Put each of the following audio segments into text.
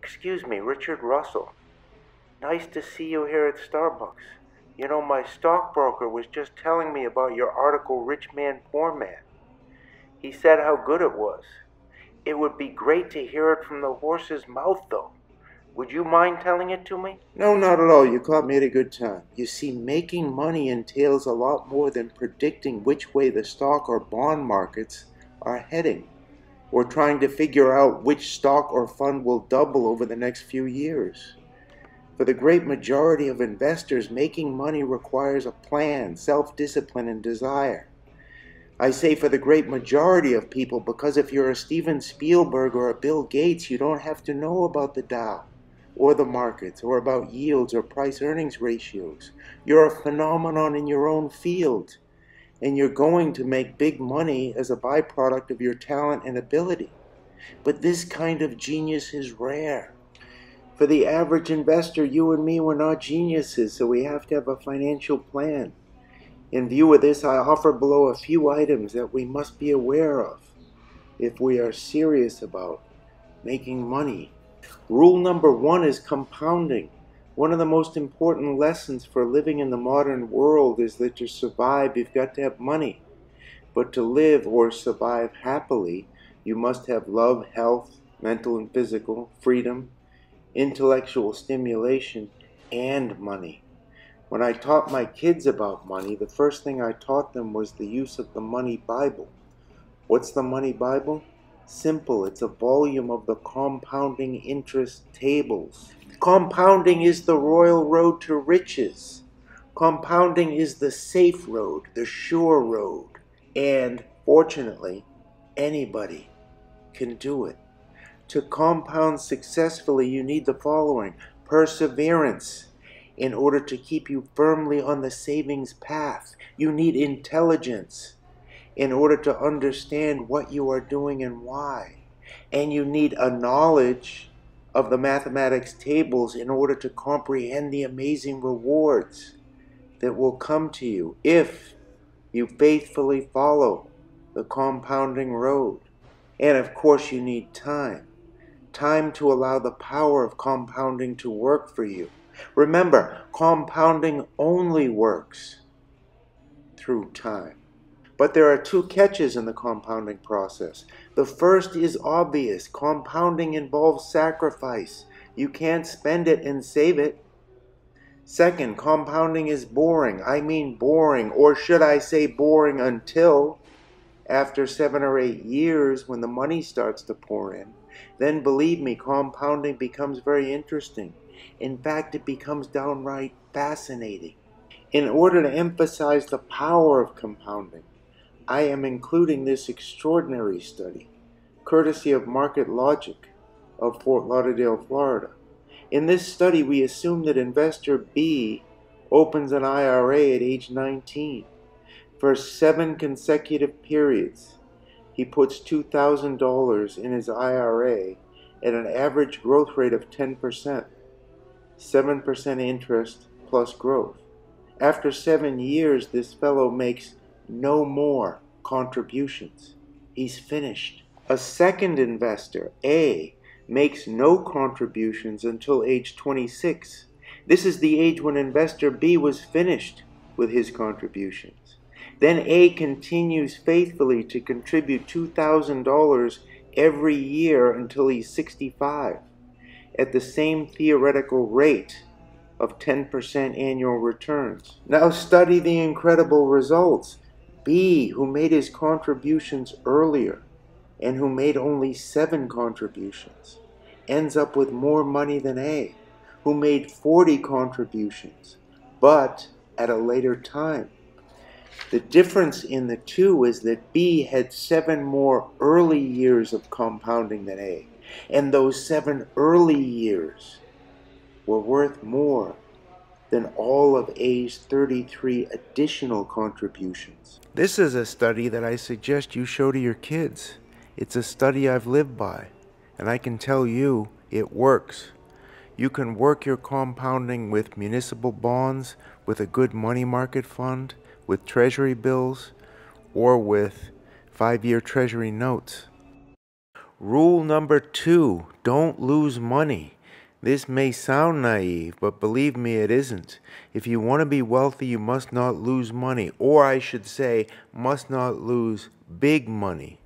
Excuse me, Richard Russell. Nice to see you here at Starbucks. You know, my stockbroker was just telling me about your article, Rich Man, Poor Man. He said how good it was. It would be great to hear it from the horse's mouth, though. Would you mind telling it to me? No, not at all. You caught me at a good time. You see, making money entails a lot more than predicting which way the stock or bond markets are heading, or trying to figure out which stock or fund will double over the next few years. For the great majority of investors, making money requires a plan, self-discipline, and desire. I say for the great majority of people because if you're a Steven Spielberg or a Bill Gates, you don't have to know about the Dow or the markets or about yields or price-earnings ratios. You're a phenomenon in your own field, and you're going to make big money as a byproduct of your talent and ability. But this kind of genius is rare. For the average investor, you and me, we're not geniuses, so we have to have a financial plan. In view of this, I offer below a few items that we must be aware of if we are serious about making money. Rule number 1 is compounding. One of the most important lessons for living in the modern world is that to survive, you've got to have money. But to live or survive happily, you must have love, health, mental and physical, freedom, intellectual stimulation, and money. When I taught my kids about money, the first thing I taught them was the use of the Money Bible. What's the Money Bible? Simple. It's a volume of the compounding interest tables. Compounding is the royal road to riches. Compounding is the safe road, the sure road. And fortunately, anybody can do it. To compound successfully, you need the following: perseverance. In order to keep you firmly on the savings path, you need intelligence in order to understand what you are doing and why. And you need a knowledge of the mathematics tables in order to comprehend the amazing rewards that will come to you if you faithfully follow the compounding road. And of course, you need time. Time to allow the power of compounding to work for you. Remember, compounding only works through time. But there are 2 catches in the compounding process. The first is obvious. Compounding involves sacrifice. You can't spend it and save it. Second, compounding is boring. I mean boring, or should I say boring until after 7 or 8 years when the money starts to pour in. Then believe me, compounding becomes very interesting. In fact, it becomes downright fascinating. In order to emphasize the power of compounding, I am including this extraordinary study, courtesy of Market Logic of Fort Lauderdale, Florida. In this study, we assume that investor B opens an IRA at age 19. For 7 consecutive periods, he puts $2,000 in his IRA at an average growth rate of 10%, 7% interest plus growth. After 7 years, this fellow makes no more contributions. He's finished. A second investor, A, makes no contributions until age 26. This is the age when investor B was finished with his contributions. Then A continues faithfully to contribute $2,000 every year until he's 65, at the same theoretical rate of 10% annual returns. Now study the incredible results. B, who made his contributions earlier and who made only 7 contributions, ends up with more money than A, who made 40 contributions, but at a later time. The difference in the two is that B had 7 more early years of compounding than A, and those 7 early years were worth more than all of A's 33 additional contributions. This is a study that I suggest you show to your kids. It's a study I've lived by, and I can tell you it works. You can work your compounding with municipal bonds, with a good money market fund, with treasury bills, or with 5-year treasury notes. Rule number 2, don't lose money. This may sound naive, but believe me, it isn't. If you want to be wealthy, you must not lose money, or I should say, must not lose big money.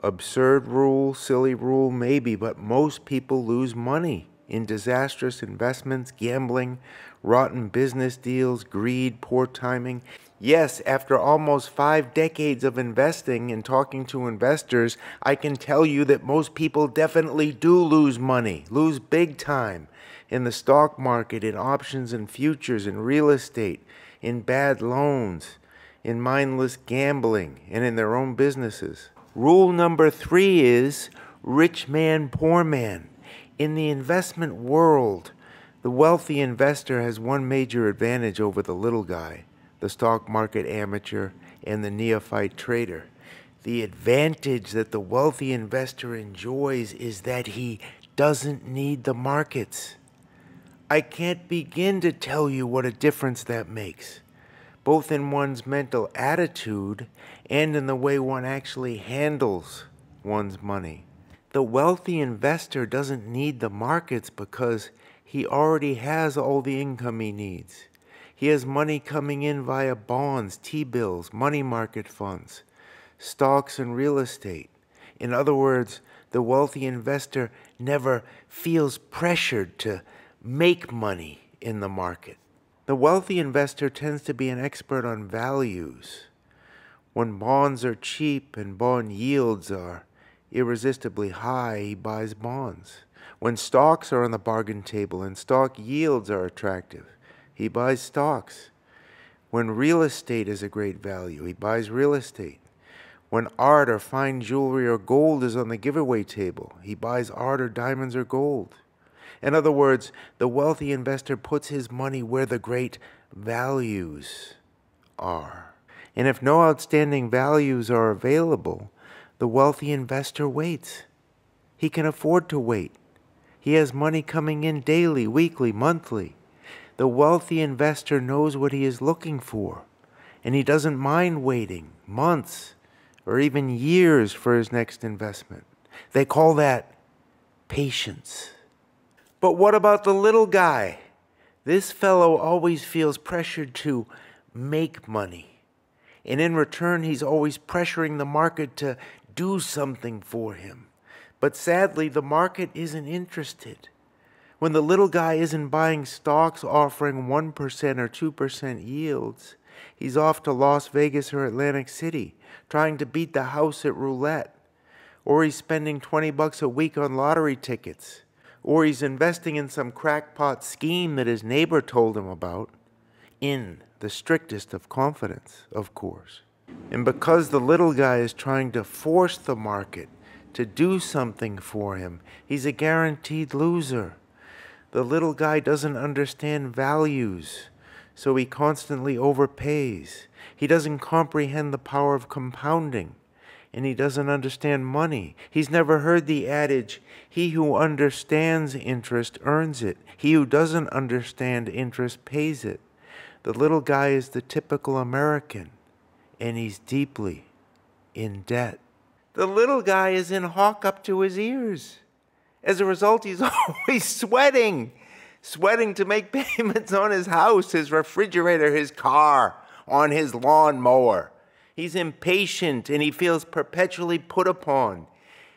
Absurd rule, silly rule, maybe, but most people lose money in disastrous investments, gambling, rotten business deals, greed, poor timing. Yes, after almost 5 decades of investing and talking to investors, I can tell you that most people definitely do lose money, lose big time in the stock market, in options and futures, in real estate, in bad loans, in mindless gambling, and in their own businesses. Rule number 3 is rich man, poor man. In the investment world, the wealthy investor has one major advantage over the little guy, the stock market amateur, and the neophyte trader. The advantage that the wealthy investor enjoys is that he doesn't need the markets. I can't begin to tell you what a difference that makes, both in one's mental attitude and in the way one actually handles one's money. The wealthy investor doesn't need the markets because he already has all the income he needs. He has money coming in via bonds, T-bills, money market funds, stocks, and real estate. In other words, the wealthy investor never feels pressured to make money in the market. The wealthy investor tends to be an expert on values. When bonds are cheap and bond yields are irresistibly high, he buys bonds. When stocks are on the bargain table and stock yields are attractive, he buys stocks. When real estate is a great value, he buys real estate. When art or fine jewelry or gold is on the giveaway table, he buys art or diamonds or gold. In other words, the wealthy investor puts his money where the great values are. And if no outstanding values are available, the wealthy investor waits. He can afford to wait. He has money coming in daily, weekly, monthly. The wealthy investor knows what he is looking for, and he doesn't mind waiting months or even years for his next investment. They call that patience. But what about the little guy? This fellow always feels pressured to make money. And in return, he's always pressuring the market to do something for him. But sadly, the market isn't interested. When the little guy isn't buying stocks offering 1% or 2% yields, he's off to Las Vegas or Atlantic City, trying to beat the house at roulette. Or he's spending $20 a week on lottery tickets. Or he's investing in some crackpot scheme that his neighbor told him about, in the strictest of confidence, of course. And because the little guy is trying to force the market to do something for him, he's a guaranteed loser. The little guy doesn't understand values, so he constantly overpays. He doesn't comprehend the power of compounding, and he doesn't understand money. He's never heard the adage, he who understands interest earns it. He who doesn't understand interest pays it. The little guy is the typical American, and he's deeply in debt. The little guy is in hock up to his ears. As a result, he's always sweating to make payments on his house, his refrigerator, his car, on his lawnmower. He's impatient and he feels perpetually put upon.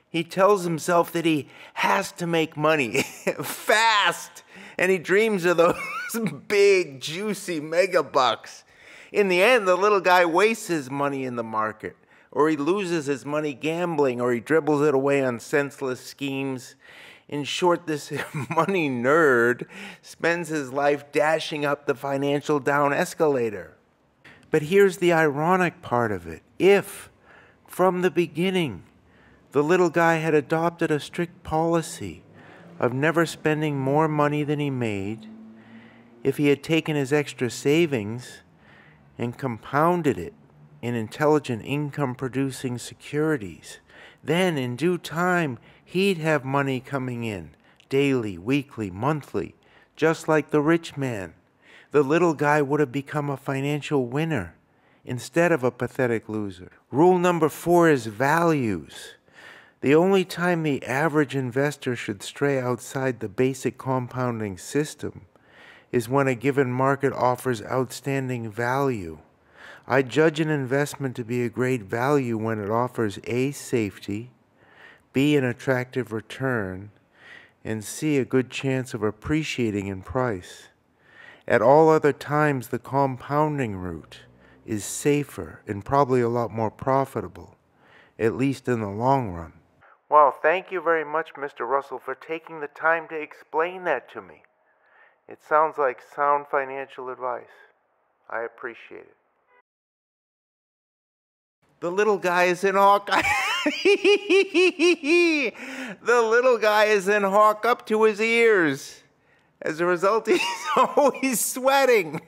He tells himself that he has to make money fast, and he dreams of those big, juicy mega bucks. In the end, the little guy wastes his money in the market, or he loses his money gambling, or he dribbles it away on senseless schemes. In short, this money nerd spends his life dashing up the financial down escalator. But here's the ironic part of it. If, from the beginning, the little guy had adopted a strict policy of never spending more money than he made, if he had taken his extra savings and compounded it in intelligent income-producing securities, then in due time, he'd have money coming in, daily, weekly, monthly, just like the rich man. The little guy would have become a financial winner instead of a pathetic loser. Rule number 4 is values. The only time the average investor should stray outside the basic compounding system is when a given market offers outstanding value. I judge an investment to be a great value when it offers A, safety, B, an attractive return, and C, a good chance of appreciating in price. At all other times, the compounding route is safer and probably a lot more profitable, at least in the long run. Well, thank you very much, Mr. Russell, for taking the time to explain that to me. It sounds like sound financial advice. I appreciate it. The little guy is in hawk. The little guy is in hawk up to his ears. As a result, he's always sweating.